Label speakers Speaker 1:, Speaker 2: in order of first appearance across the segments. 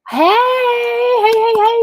Speaker 1: Hey,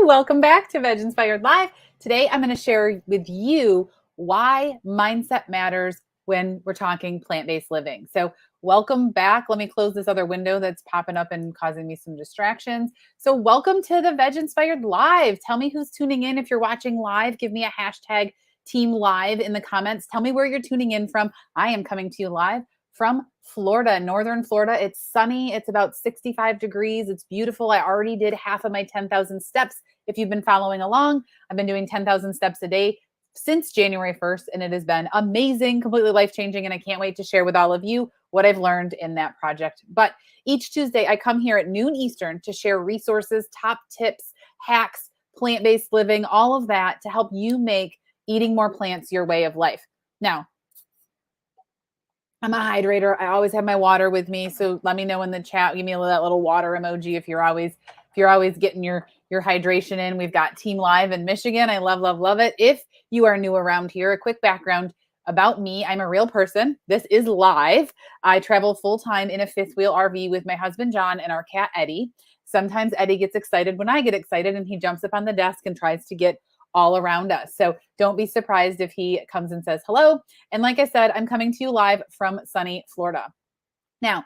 Speaker 1: welcome back to VegInspired Live. Today, I'm going to share with you why mindset matters when we're talking plant-based living. So welcome back. Let me close this other window that's popping up and causing me some distractions. So welcome to the VegInspired Live. Tell me who's tuning in. If you're watching live, give me a hashtag Team Live in the comments. Tell me where you're tuning in from. I am coming to you live from Florida, northern Florida. It's sunny. It's about 65 degrees. It's beautiful. I already did half of my 10,000 steps. If you've been following along, I've been doing 10,000 steps a day since January 1st, and it has been amazing, completely life-changing, and I can't wait to share with all of you what I've learned in that project. But each Tuesday, I come here at noon Eastern to share resources, top tips, hacks, plant-based living, all of that to help you make eating more plants your way of life. Now, I'm a hydrator. I always have my water with me. So let me know in the chat. Give me that little water emoji if you're always getting your hydration in. We've got Team Live in Michigan. I love it. If you are new around here, a quick background about me. I'm a real person. This is live. I travel full-time in a fifth wheel RV with my husband, John, and our cat, Eddie. Sometimes Eddie gets excited when I get excited, and he jumps up on the desk and tries to get all around us. So don't be surprised if he comes and says hello. And like I said, I'm coming to you live from sunny Florida. Now,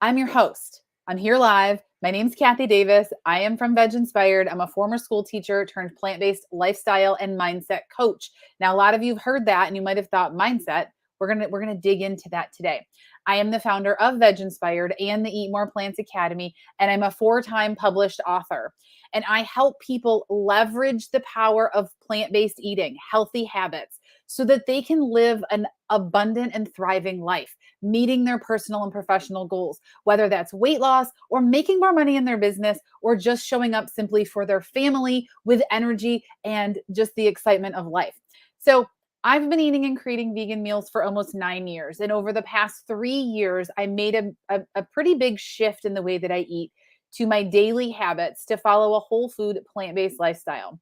Speaker 1: I'm your host. I'm here live. My name's Kathy Davis. I am from VegInspired. I'm a former school teacher turned plant-based lifestyle and mindset coach. Now, a lot of you have heard that and you might have thought mindset. We're gonna dig into that today. I am the founder of VegInspired and the Eat More Plants Academy, and I'm a 4-time published author. And I help people leverage the power of plant-based eating, healthy habits, so that they can live an abundant and thriving life, meeting their personal and professional goals, whether that's weight loss or making more money in their business or just showing up simply for their family with energy and just the excitement of life. So I've been eating and creating vegan meals for almost 9 years. And over the past 3 years, I made a pretty big shift in the way that I eat to my daily habits to follow a whole food, plant-based lifestyle.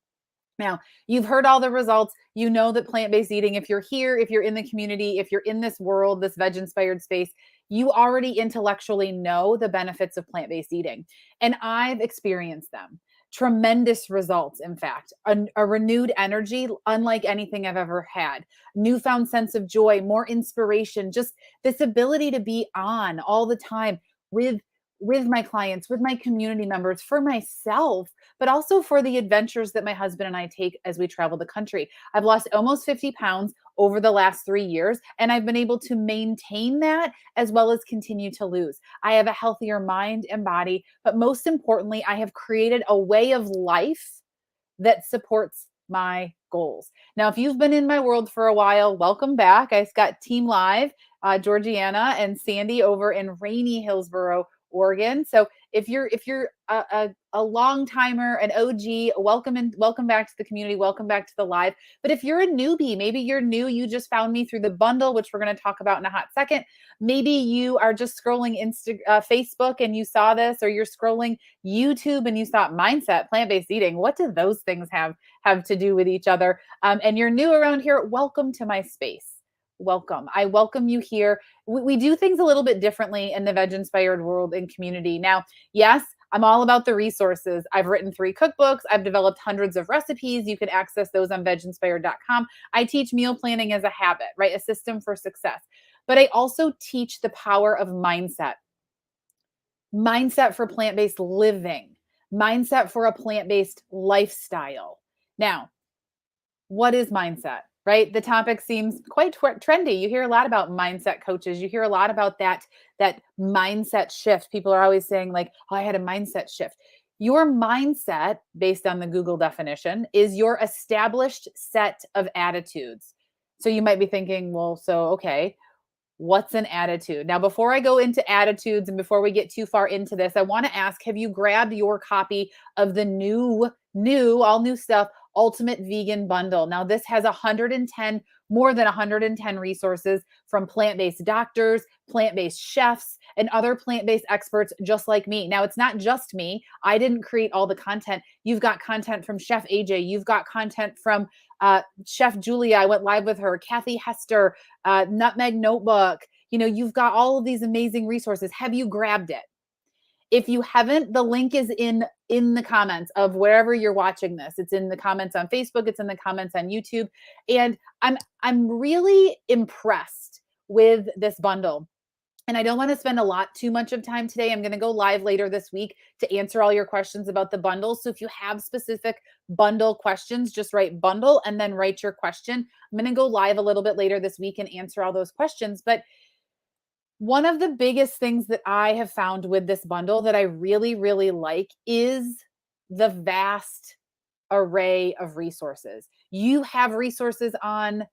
Speaker 1: Now, you've heard all the results. You know that plant-based eating, if you're here, if you're in the community, if you're in this world, this veg-inspired space, you already intellectually know the benefits of plant-based eating. And I've experienced them. Tremendous results, in fact, a renewed energy unlike anything I've ever had, newfound sense of joy, more inspiration, just this ability to be on all the time with my clients, with my community members, for myself, but also for the adventures that my husband and I take as we travel the country. I've lost almost 50 pounds over the last 3 years, and I've been able to maintain that as well as continue to lose. I have a healthier mind and body, but most importantly, I have created a way of life that supports my goals. Now, if you've been in my world for a while, welcome back. I've got Team Live, Georgiana and Sandy over in rainy Hillsboro, Oregon. So if you're a long timer, an OG, welcome back to the community, welcome back to the live. But if you're a newbie, maybe you're new, you just found me through the bundle, which we're going to talk about in a hot second. Maybe you are just scrolling Facebook and you saw this, or you're scrolling YouTube and you thought mindset, plant-based eating. What do those things have to do with each other? And you're new around here. Welcome to my space. Welcome. I welcome you here. We do things a little bit differently in the VegInspired world and community. Now, yes, I'm all about the resources. I've written 3 cookbooks. I've developed hundreds of recipes. You can access those on VegInspired.com. I teach meal planning as a habit, right? A system for success. But I also teach the power of mindset. Mindset for plant-based living. Mindset for a plant-based lifestyle. Now, what is mindset, right? The topic seems quite trendy. You hear a lot about mindset coaches. You hear a lot about that mindset shift. People are always saying like, oh, I had a mindset shift. Your mindset, based on the Google definition, is your established set of attitudes. So you might be thinking, well, so, okay, what's an attitude? Now, before I go into attitudes and before we get too far into this, I want to ask, have you grabbed your copy of the all new stuff, Ultimate Vegan Bundle? Now, this has more than 110 resources from plant-based doctors, plant-based chefs, and other plant-based experts just like me. Now, it's not just me. I didn't create all the content. You've got content from Chef AJ. You've got content from Chef Julia. I went live with her, Kathy Hester, Nutmeg Notebook. You've got all of these amazing resources. Have you grabbed it? If you haven't, the link is in the comments of wherever you're watching this. It's in the comments on Facebook. It's in the comments on YouTube. And I'm really impressed with this bundle. And I don't want to spend too much of time today. I'm going to go live later this week to answer all your questions about the bundle. So if you have specific bundle questions, just write bundle and then write your question. I'm going to go live a little bit later this week and answer all those questions. But one of the biggest things that I have found with this bundle that I really, really like is the vast array of resources. You have resources on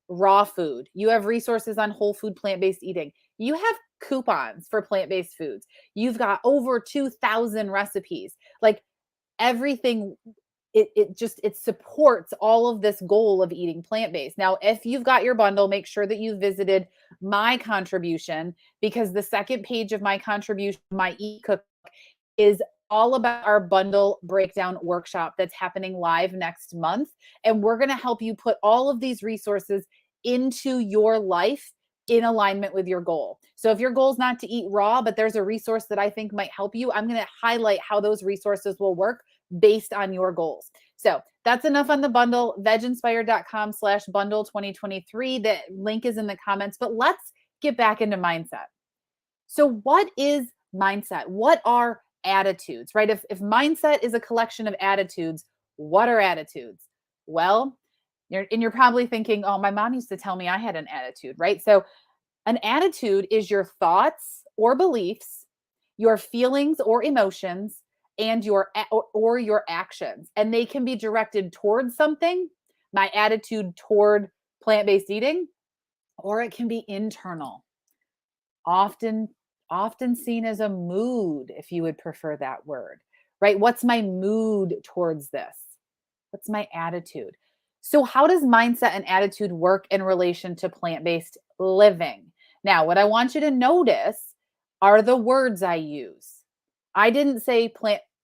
Speaker 1: raw food. You have resources on whole food, plant-based eating. You have coupons for plant-based foods. You've got over 2,000 recipes. Like everything, it supports all of this goal of eating plant-based. Now, if you've got your bundle, make sure that you visited my contribution, because the second page of my contribution, my e-cookbook, is all about our bundle breakdown workshop that's happening live next month. And we're going to help you put all of these resources into your life in alignment with your goal. So if your goal is not to eat raw, but there's a resource that I think might help you, I'm going to highlight how those resources will work based on your goals. So that's enough on the bundle. VegInspired.com/bundle 2023. The link is in the comments, but let's get back into mindset. So what is mindset? What are attitudes, right? If mindset is a collection of attitudes, what are attitudes? Well, you're probably thinking, oh, my mom used to tell me I had an attitude, right? So an attitude is your thoughts or beliefs, your feelings or emotions, and your actions. And they can be directed towards something, my attitude toward plant-based eating, or it can be internal. Often seen as a mood, if you would prefer that word, right? What's my mood towards this? What's my attitude? So how does mindset and attitude work in relation to plant-based living? Now, what I want you to notice are the words I use. I didn't say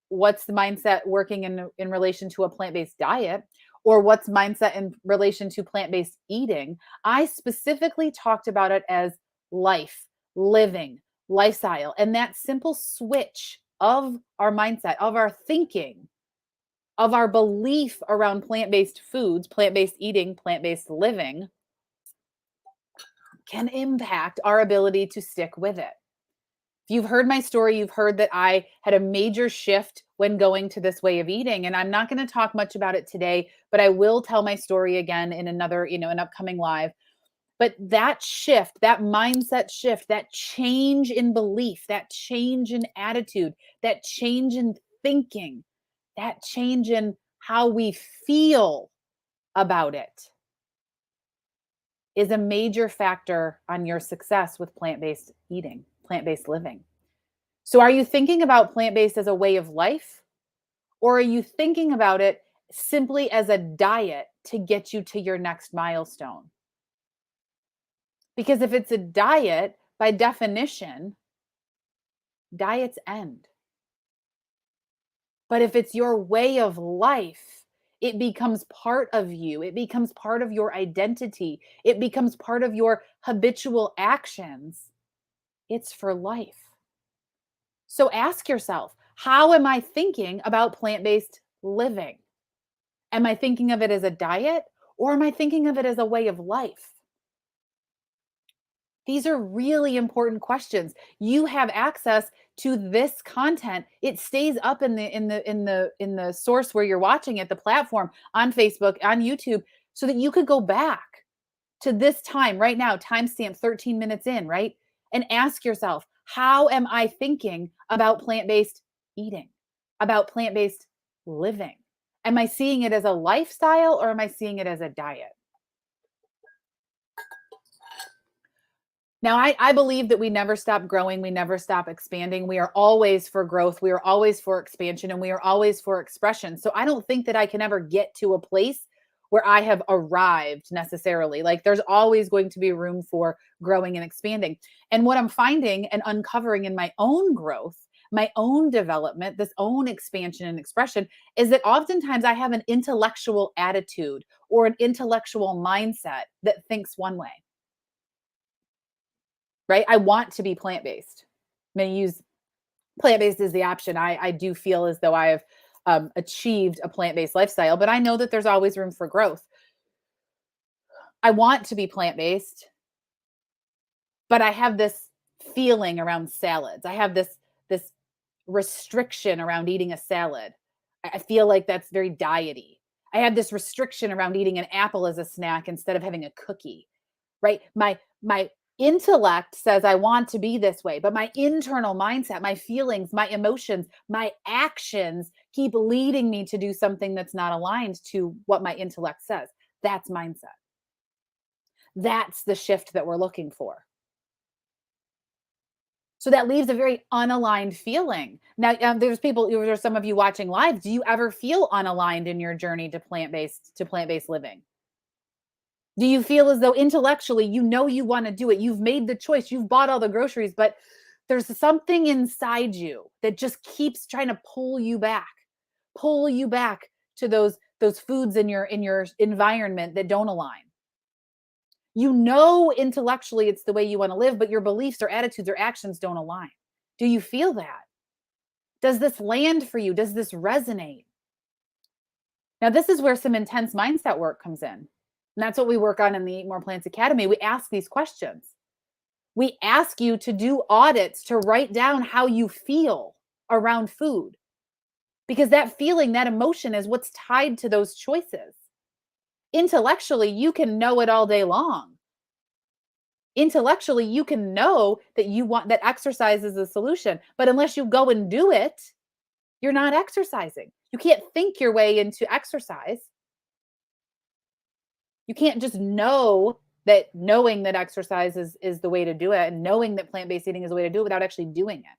Speaker 1: what's the mindset working in relation to a plant-based diet, or what's mindset in relation to plant-based eating. I specifically talked about it as life, living, lifestyle, and that simple switch of our mindset, of our thinking, of our belief around plant-based foods, plant-based eating, plant-based living can impact our ability to stick with it. If you've heard my story, you've heard that I had a major shift when going to this way of eating. And I'm not going to talk much about it today, but I will tell my story again in another, an upcoming live. But that shift, that mindset shift, that change in belief, that change in attitude, that change in thinking, that change in how we feel about it is a major factor on your success with plant-based eating, plant-based living. So are you thinking about plant-based as a way of life, or are you thinking about it simply as a diet to get you to your next milestone? Because if it's a diet, by definition, diets end. But if it's your way of life, it becomes part of you. It becomes part of your identity. It becomes part of your habitual actions. It's for life. So ask yourself, how am I thinking about plant-based living? Am I thinking of it as a diet or am I thinking of it as a way of life? These are really important questions. You have access to this content. It stays up in the source where you're watching it, the platform, on Facebook, on YouTube, so that you could go back to this time right now, timestamp 13 minutes in, right? And ask yourself, how am I thinking about plant-based eating, about plant-based living? Am I seeing it as a lifestyle or am I seeing it as a diet? Now, I believe that we never stop growing, we never stop expanding. We are always for growth, we are always for expansion, and we are always for expression. So I don't think that I can ever get to a place where I have arrived necessarily. Like there's always going to be room for growing and expanding. And what I'm finding and uncovering in my own growth, my own development, this own expansion and expression is that oftentimes I have an intellectual attitude or an intellectual mindset that thinks one way, right? I want to be plant-based. I'm going to use plant-based as the option. I do feel as though I have achieved a plant-based lifestyle, but I know that there's always room for growth. I want to be plant-based, but I have this feeling around salads. I have this restriction around eating a salad. I feel like that's very diety. I have this restriction around eating an apple as a snack instead of having a cookie, right? My intellect says I want to be this way, but my internal mindset, my feelings, my emotions, my actions keep leading me to do something that's not aligned to what my intellect says. That's mindset. That's the shift that we're looking for. So that leaves a very unaligned feeling. Now, there's some of you watching live. Do you ever feel unaligned in your journey to plant-based living? Do you feel as though intellectually you know you want to do it? You've made the choice. You've bought all the groceries, but there's something inside you that just keeps trying to pull you back to those foods in your environment that don't align. You know intellectually it's the way you want to live, but your beliefs or attitudes or actions don't align. Do you feel that? Does this land for you? Does this resonate? Now, this is where some intense mindset work comes in. And that's what we work on in the Eat More Plants Academy. We ask these questions. We ask you to do audits, to write down how you feel around food, because that feeling, that emotion is what's tied to those choices. Intellectually, you can know it all day long. Intellectually, you can know that you want that exercise is a solution, but unless you go and do it, you're not exercising. You can't think your way into exercise. You can't just know that knowing that exercise is the way to do it and knowing that plant-based eating is the way to do it without actually doing it.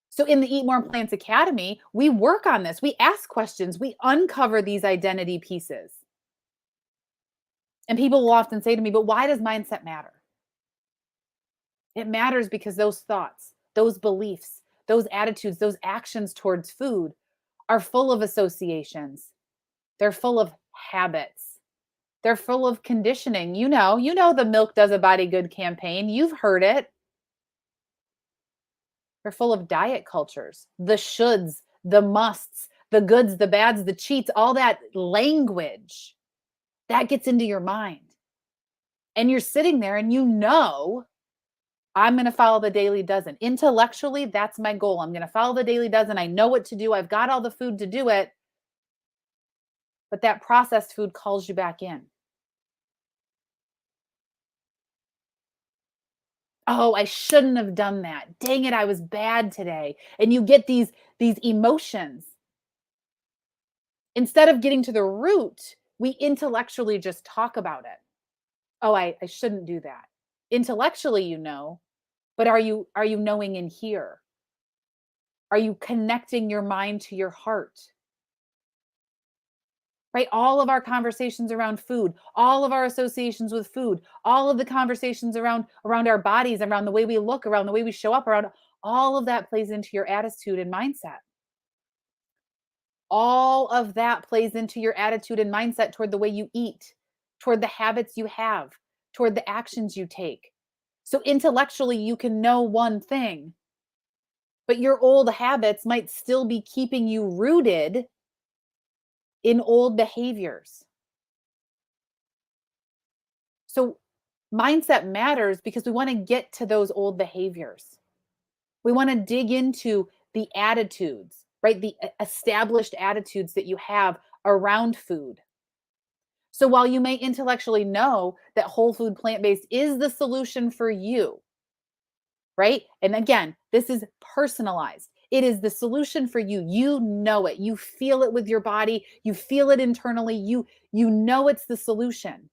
Speaker 1: So in the Eat More Plants Academy, we work on this. We ask questions. We uncover these identity pieces. And people will often say to me, but why does mindset matter? It matters because those thoughts, those beliefs, those attitudes, those actions towards food are full of associations. They're full of habits. They're full of conditioning. You know the Milk Does a Body Good campaign. You've heard it. They're full of diet cultures, the shoulds, the musts, the goods, the bads, the cheats, all that language that gets into your mind. And you're sitting there and I'm going to follow the daily dozen. Intellectually, that's my goal. I'm going to follow the daily dozen. I know what to do. I've got all the food to do it. But that processed food calls you back in. Oh, I shouldn't have done that. Dang it, I was bad today. And you get these emotions. Instead of getting to the root, we intellectually just talk about it. Oh, I shouldn't do that. Intellectually, but are you knowing in here? Are you connecting your mind to your heart? Right? All of our conversations around food, all of our associations with food, all of the conversations around our bodies, around the way we look, around the way we show up, around all of that plays into your attitude and mindset. All of that plays into your attitude and mindset toward the way you eat, toward the habits you have, toward the actions you take. So intellectually, you can know one thing, but your old habits might still be keeping you rooted in old behaviors. So mindset matters because we want to get to those old behaviors. We want to dig into the attitudes, right? The established attitudes that you have around food. So while you may intellectually know that whole food plant based is the solution for you, right? And again, this is personalized. It is the solution for you. You know it. You feel it with your body. You feel it internally. You know it's the solution.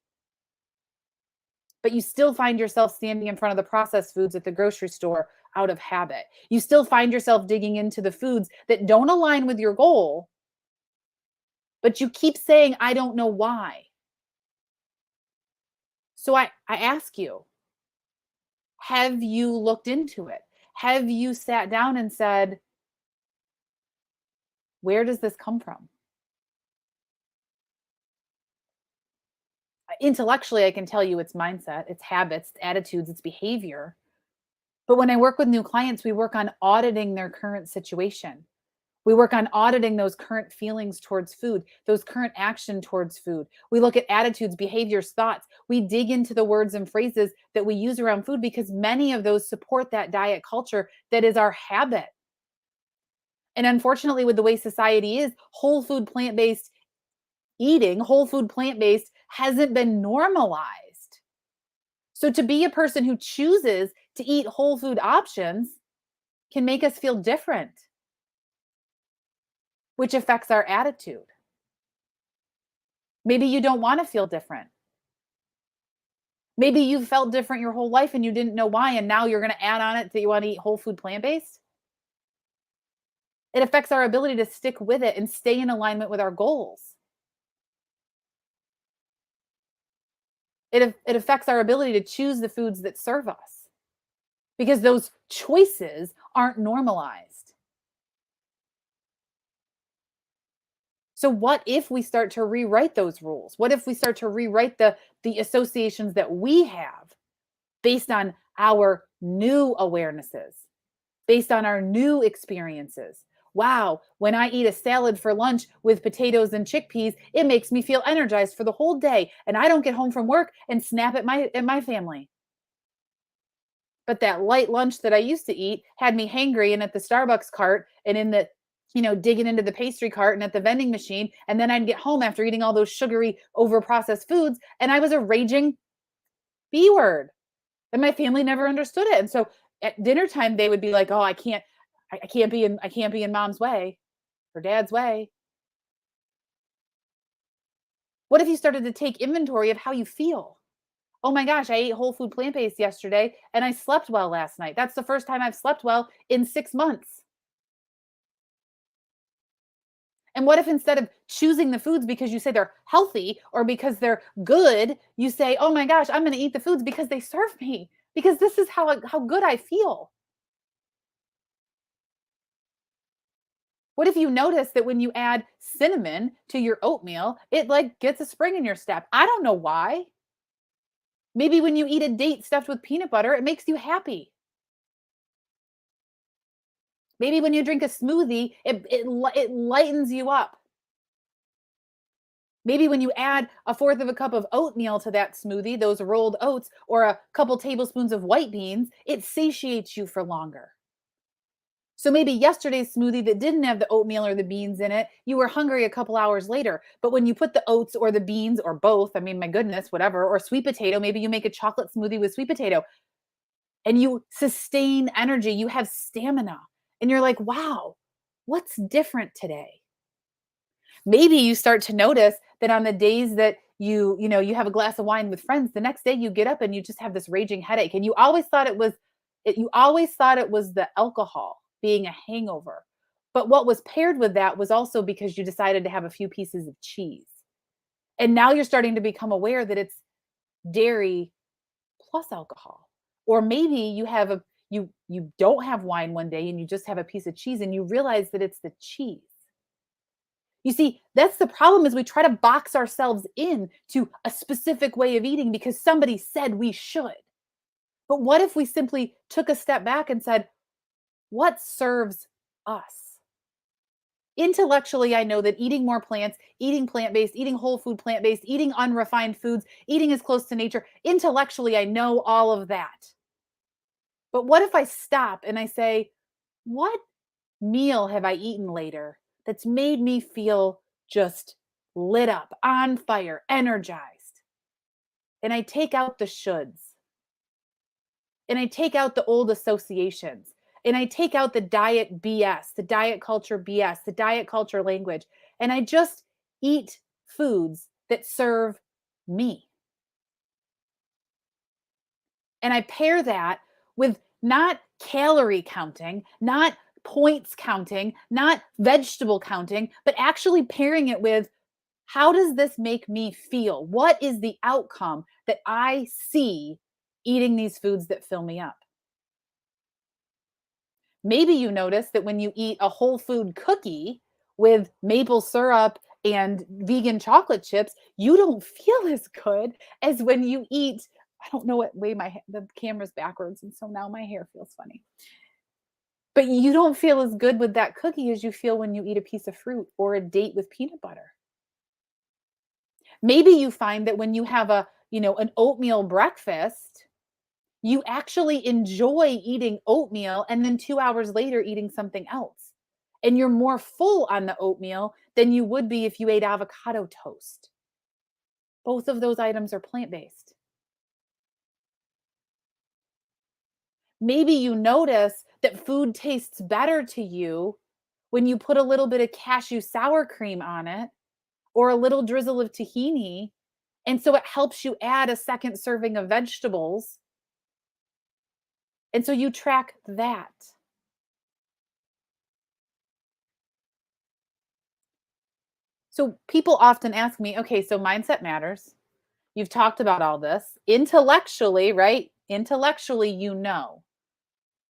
Speaker 1: But you still find yourself standing in front of the processed foods at the grocery store out of habit. You still find yourself digging into the foods that don't align with your goal, but you keep saying, I don't know why. So I ask you, have you looked into it? Have you sat down and said, where does this come from? Intellectually, I can tell you it's mindset, it's habits, it's attitudes, it's behavior. But when I work with new clients, we work on auditing their current situation. We work on auditing those current feelings towards food, those current action towards food. We look at attitudes, behaviors, thoughts. We dig into the words and phrases that we use around food because many of those support that diet culture that is our habit. And unfortunately, with the way society is, whole food plant-based eating, whole food plant-based hasn't been normalized. So to be a person who chooses to eat whole food options can make us feel different, which affects our attitude. Maybe you don't want to feel different. Maybe you felt different your whole life and you didn't know why, and now you're going to add on it that you want to eat whole food plant-based. It affects our ability to stick with it and stay in alignment with our goals. It affects our ability to choose the foods that serve us because those choices aren't normalized. So what if we start to rewrite those rules? What if we start to rewrite the associations that we have based on our new awarenesses, based on our new experiences? Wow, when I eat a salad for lunch with potatoes and chickpeas, it makes me feel energized for the whole day, and I don't get home from work and snap at my family. But that light lunch that I used to eat had me hangry and at the Starbucks cart and in the, digging into the pastry cart and at the vending machine. And then I'd get home after eating all those sugary, over-processed foods, and I was a raging B word. And my family never understood it. And so at dinner time, they would be like, "Oh, I can't be in mom's way or dad's way." What if you started to take inventory of how you feel? Oh my gosh, I ate whole food plant-based yesterday and I slept well last night. That's the first time I've slept well in 6 months. And what if instead of choosing the foods because you say they're healthy or because they're good, you say, "Oh my gosh, I'm going to eat the foods because they serve me, because this is how good I feel." What if you notice that when you add cinnamon to your oatmeal, it like gets a spring in your step? I don't know why. Maybe when you eat a date stuffed with peanut butter, it makes you happy. Maybe when you drink a smoothie, it lightens you up. Maybe when you add a fourth of a cup of oatmeal to that smoothie, those rolled oats, or a couple tablespoons of white beans, it satiates you for longer. So maybe yesterday's smoothie that didn't have the oatmeal or the beans in it, you were hungry a couple hours later. But when you put the oats or the beans or both, I mean, my goodness, whatever, or sweet potato, maybe you make a chocolate smoothie with sweet potato and you sustain energy, you have stamina. And you're like, wow, what's different today? Maybe you start to notice that on the days that you have a glass of wine with friends, the next day you get up and you just have this raging headache. And you always thought it was the alcohol being a hangover. But what was paired with that was also because you decided to have a few pieces of cheese. And now you're starting to become aware that it's dairy plus alcohol. Or maybe you don't have wine one day and you just have a piece of cheese and you realize that it's the cheese. You see, that's the problem, is we try to box ourselves in to a specific way of eating because somebody said we should. But what if we simply took a step back and said, what serves us? Intellectually, I know that eating more plants, eating plant-based, eating whole food plant-based, eating unrefined foods, eating as close to nature, intellectually, I know all of that. But what if I stop and I say, what meal have I eaten later that's made me feel just lit up, on fire, energized? And I take out the shoulds, and I take out the old associations, and I take out the diet BS, the diet culture BS, the diet culture language, and I just eat foods that serve me. And I pair that with not calorie counting, not points counting, not vegetable counting, but actually pairing it with, how does this make me feel? What is the outcome that I see eating these foods that fill me up? Maybe you notice that when you eat a whole food cookie with maple syrup and vegan chocolate chips, you don't feel as good as when you eat, I don't know what way the camera's backwards, and so now my hair feels funny. But you don't feel as good with that cookie as you feel when you eat a piece of fruit or a date with peanut butter. Maybe you find that when you have an oatmeal breakfast, you actually enjoy eating oatmeal and then 2 hours later eating something else. And you're more full on the oatmeal than you would be if you ate avocado toast. Both of those items are plant-based. Maybe you notice that food tastes better to you when you put a little bit of cashew sour cream on it or a little drizzle of tahini. And so it helps you add a second serving of vegetables. And so you track that. So people often ask me, okay, so mindset matters. You've talked about all this intellectually, right? Intellectually, you know.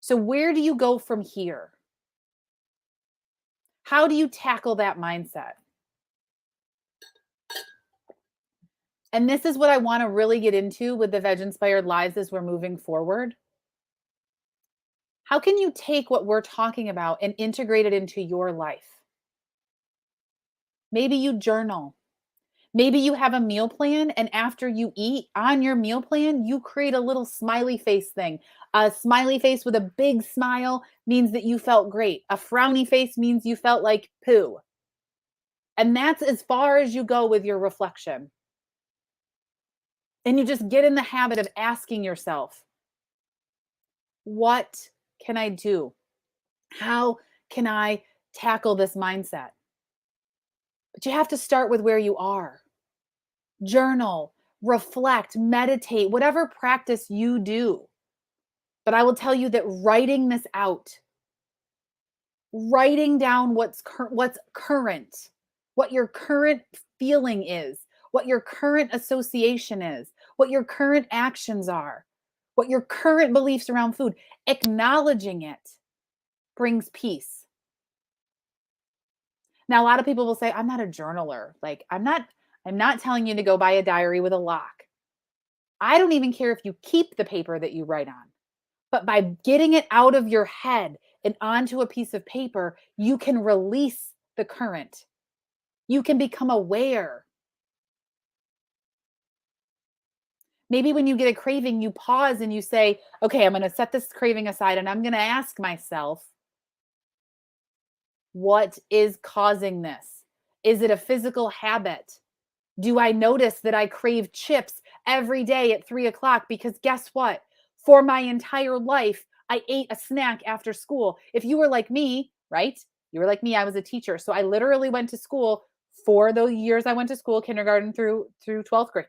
Speaker 1: So where do you go from here? How do you tackle that mindset? And this is what I want to really get into with the Veg Inspired Lives as we're moving forward. How can you take what we're talking about and integrate it into your life? Maybe you journal. Maybe you have a meal plan, and after you eat on your meal plan, you create a little smiley face thing. A smiley face with a big smile means that you felt great. A frowny face means you felt like poo. And that's as far as you go with your reflection. And you just get in the habit of asking yourself, what can I do? How can I tackle this mindset? But you have to start with where you are. Journal, reflect, meditate, whatever practice you do. But I will tell you that writing this out, writing down what's current, what your current feeling is, what your current association is, what your current actions are, what your current beliefs around food, acknowledging it brings peace. Now, a lot of people will say, I'm not a journaler. Like, I'm not telling you to go buy a diary with a lock. I don't even care if you keep the paper that you write on. But by getting it out of your head and onto a piece of paper, you can release the current. You can become aware. Maybe when you get a craving, you pause and you say, okay, I'm going to set this craving aside and I'm going to ask myself, what is causing this? Is it a physical habit? Do I notice that I crave chips every day at 3:00? Because guess what? For my entire life, I ate a snack after school. If you were like me, right? You were like me, I was a teacher. So I literally went to school for the years I went to school, kindergarten through 12th grade.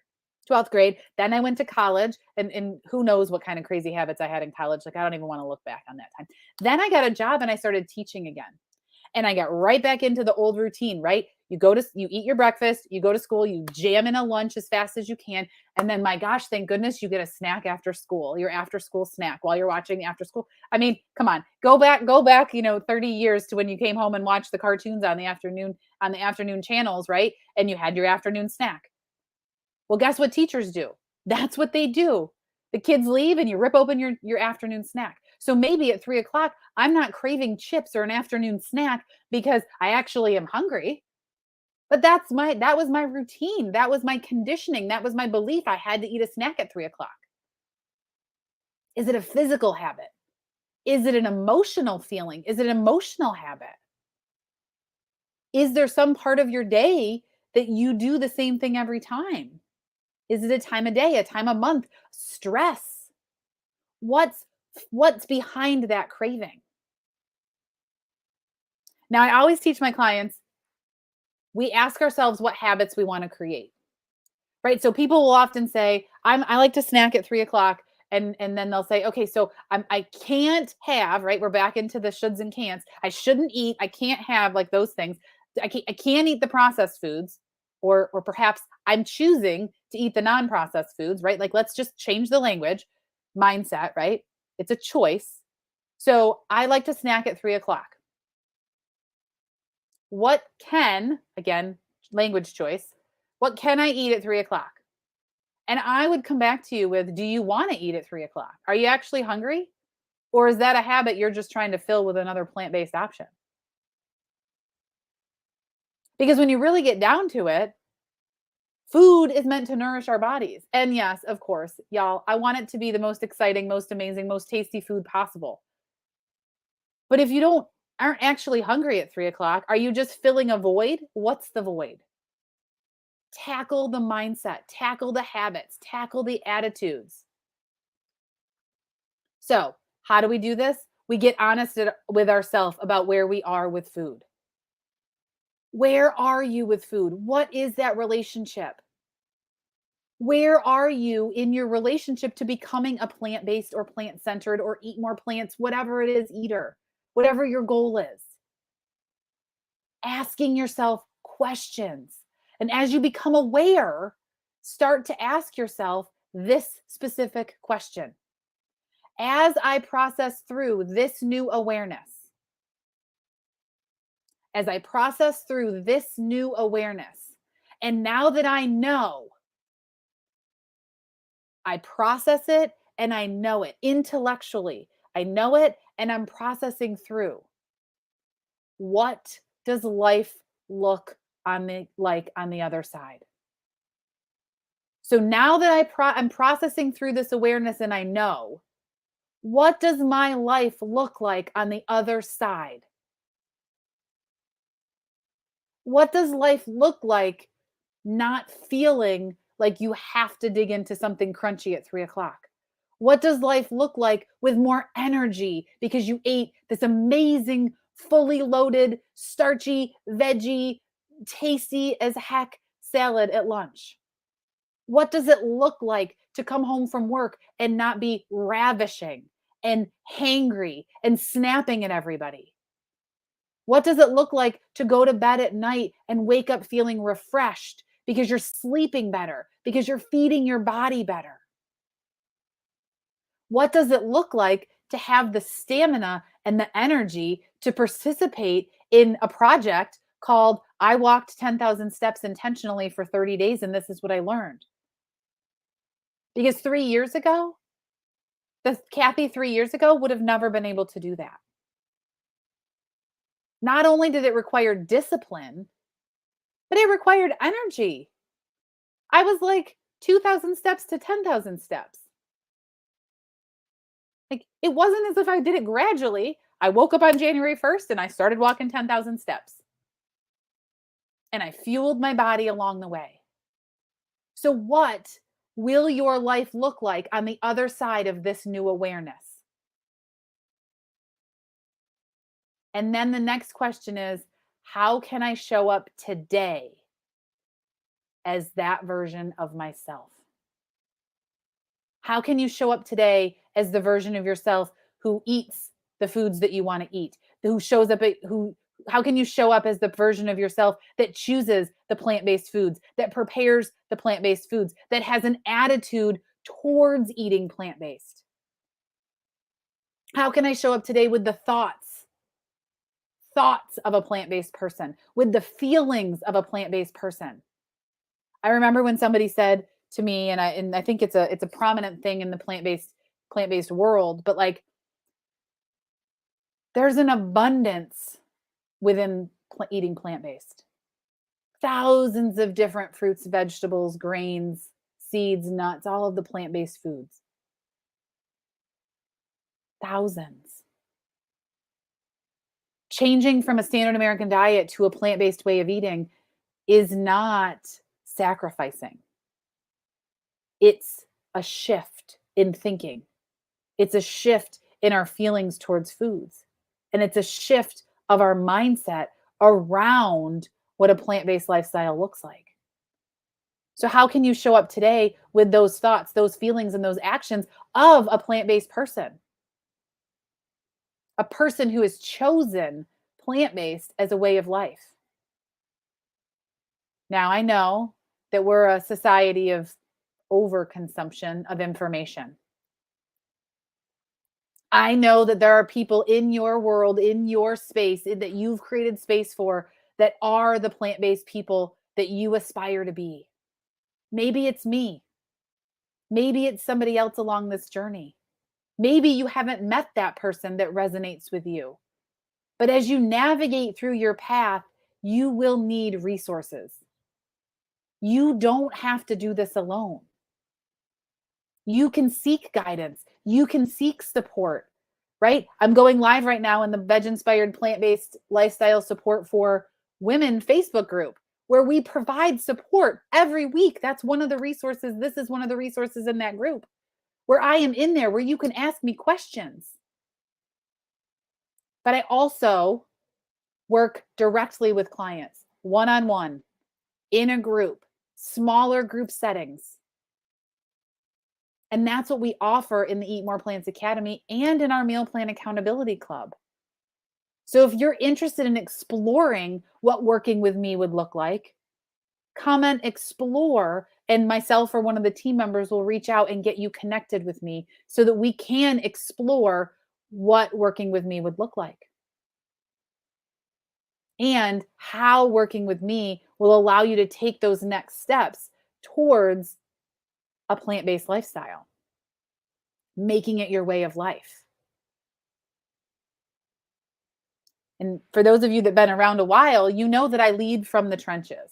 Speaker 1: 12th grade. Then I went to college, and who knows what kind of crazy habits I had in college. Like, I don't even want to look back on that time. Then I got a job and I started teaching again. And I got right back into the old routine, right? You eat your breakfast, you go to school, you jam in a lunch as fast as you can. And then, my gosh, thank goodness you get a snack after school, your after school snack while you're watching after school. I mean, come on, go back, 30 years to when you came home and watched the cartoons on the afternoon channels, right? And you had your afternoon snack. Well, guess what teachers do? That's what they do. The kids leave and you rip open your afternoon snack. So maybe at 3 o'clock, I'm not craving chips or an afternoon snack because I actually am hungry. But that was my routine. That was my conditioning. That was my belief. I had to eat a snack at 3 o'clock. Is it a physical habit? Is it an emotional feeling? Is it an emotional habit? Is there some part of your day that you do the same thing every time? Is it a time of day, a time of month? Stress. What's behind that craving? Now, I always teach my clients, we ask ourselves what habits we want to create, right? So people will often say, I like to snack at 3 o'clock. And then they'll say, okay, so I can't have, right? We're back into the shoulds and can'ts. I shouldn't eat. I can't have like those things. I can't eat the processed foods, or perhaps I'm choosing to eat the non-processed foods, right? Like, let's just change the language mindset, right? It's a choice. So I like to snack at 3 o'clock. What can, again, language choice, what can I eat at 3 o'clock? And I would come back to you with, do you want to eat at 3 o'clock? Are you actually hungry? Or is that a habit you're just trying to fill with another plant-based option? Because when you really get down to it, food is meant to nourish our bodies. And yes, of course, y'all, I want it to be the most exciting, most amazing, most tasty food possible. But if you aren't actually hungry at 3 o'clock, are you just filling a void? What's the void? Tackle the mindset, tackle the habits, tackle the attitudes. So, how do we do this? We get honest with ourselves about where we are with food. Where are you with food? What is that relationship? Where are you in your relationship to becoming a plant-based or plant-centered or eat more plants, whatever it is, eater, whatever your goal is? Asking yourself questions. And as you become aware, start to ask yourself this specific question. As I process through this new awareness, and now that I know, I process it and I know it intellectually. I know it and I'm processing through. What does life look like on the other side? So now that I'm processing through this awareness and I know, what does my life look like on the other side? What does life look like not feeling like you have to dig into something crunchy at 3 o'clock? What does life look like with more energy because you ate this amazing, fully loaded, starchy, veggie, tasty as heck salad at lunch? What does it look like to come home from work and not be ravishing and hangry and snapping at everybody? What does it look like to go to bed at night and wake up feeling refreshed because you're sleeping better, because you're feeding your body better? What does it look like to have the stamina and the energy to participate in a project called I walked 10,000 steps intentionally for 30 days and this is what I learned? Because 3 years ago, the Kathy 3 years ago would have never been able to do that. Not only did it require discipline, but it required energy. I was like 2,000 steps to 10,000 steps. Like, it wasn't as if I did it gradually. I woke up on January 1st and I started walking 10,000 steps. And I fueled my body along the way. So what will your life look like on the other side of this new awareness? And then the next question is, how can I show up today as that version of myself? How can you show up today as the version of yourself who eats the foods that you want to eat? How can you show up as the version of yourself that chooses the plant-based foods, that prepares the plant-based foods, that has an attitude towards eating plant-based? How can I show up today with the thoughts of a plant-based person, with the feelings of a plant-based person? I remember when somebody said, to me, and I think it's a prominent thing in the plant-based world, but like there's an abundance within eating plant-based. Thousands of different fruits, vegetables, grains, seeds, nuts, all of the plant-based foods. Thousands. Changing from a standard American diet to a plant-based way of eating is not sacrificing. It's a shift in thinking. It's a shift in our feelings towards foods. And it's a shift of our mindset around what a plant-based lifestyle looks like. So how can you show up today with those thoughts, those feelings, and those actions of a plant-based person? A person who has chosen plant-based as a way of life. Now, I know that we're a society of overconsumption of information. I know that there are people in your world, in your space, that you've created space for, that are the plant-based people that you aspire to be. Maybe it's me. Maybe it's somebody else along this journey. Maybe you haven't met that person that resonates with you. But as you navigate through your path, you will need resources. You don't have to do this alone. You can seek guidance. You can seek support, right? I'm going live right now in the VegInspired Plant-Based Lifestyle Support for Women Facebook group, where we provide support every week. That's one of the resources. This is one of the resources in that group, where I am in there, where you can ask me questions. But I also work directly with clients, one-on-one, in a group, smaller group settings. And that's what we offer in the Eat More Plants Academy and in our Meal Plan Accountability Club. So if you're interested in exploring what working with me would look like, comment explore, and myself or one of the team members will reach out and get you connected with me so that we can explore what working with me would look like. And how working with me will allow you to take those next steps towards a plant-based lifestyle, making it your way of life. And for those of you that have been around a while, you know that I lead from the trenches,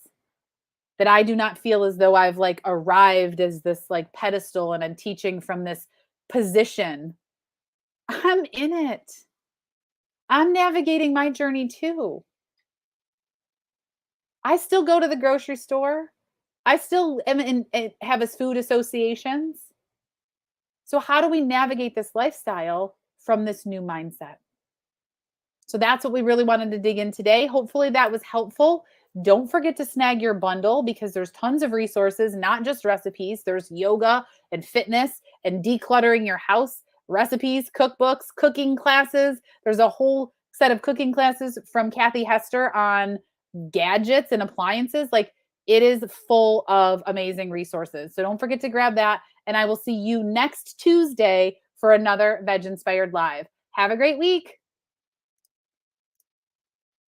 Speaker 1: that I do not feel as though I've like arrived as this like pedestal and I'm teaching from this position. I'm in it. I'm navigating my journey too. I still go to the grocery store. I still am have as food associations. So how do we navigate this lifestyle from this new mindset? So that's what we really wanted to dig in today. Hopefully that was helpful. Don't forget to snag your bundle because there's tons of resources, not just recipes. There's yoga and fitness and decluttering your house, recipes, cookbooks, cooking classes. There's a whole set of cooking classes from Kathy Hester on gadgets and appliances. Like, it is full of amazing resources. So don't forget to grab that. And I will see you next Tuesday for another VegInspired Live. Have a great week.